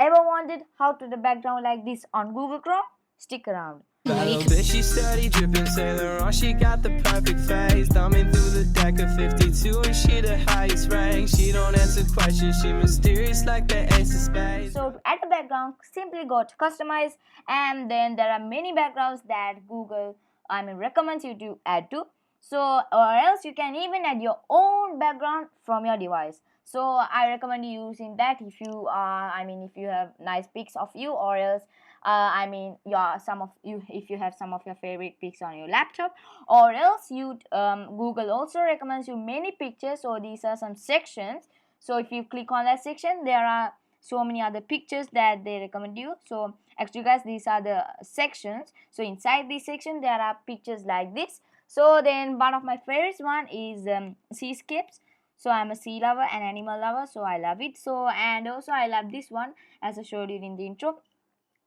Ever wondered how to the background like this on Google Chrome? Stick around. Bad little bitch, she steady dripping Saint Laurent. She got the perfect face. Thumbing through the deck of 52 and she the highest rank. She don't answer questions, she mysterious like the ace of spades. So to add the background, simply go to customize, and then there are many backgrounds that Google recommends you to add to. So or else you can even add your own background from your device. So I recommend you using that if you if you have nice pics of you, or else some of you, if you have some of your favorite pics on your laptop, or else you Google also recommends you many pictures. So these are some sections. So if you click on that section, there are so many other pictures that they recommend you. So actually guys, these are the sections. So inside this section there are pictures like this. So then one of my favorites one is seascapes. So I'm a sea lover and animal lover, so I love it. So and also I love this one, as I showed you in the intro.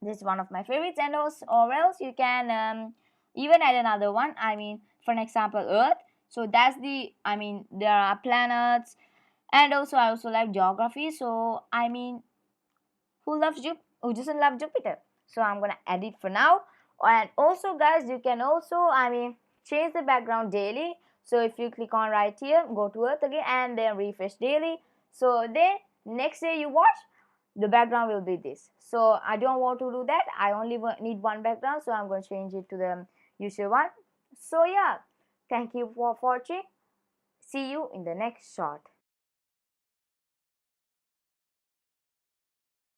This is one of my favorites. And also, or else you can even add another one, for an example, Earth. So that's the there are planets. And also I also like geography. So who doesn't love Jupiter? So I'm gonna add it for now. And also guys, you can also change the background daily. So if you click on right here, go to Earth again, and then refresh daily. So then next day you watch, the background will be this. So I don't want to do that. I only need one background, so I'm going to change it to the usual one. So yeah, thank you for watching. See you in the next shot.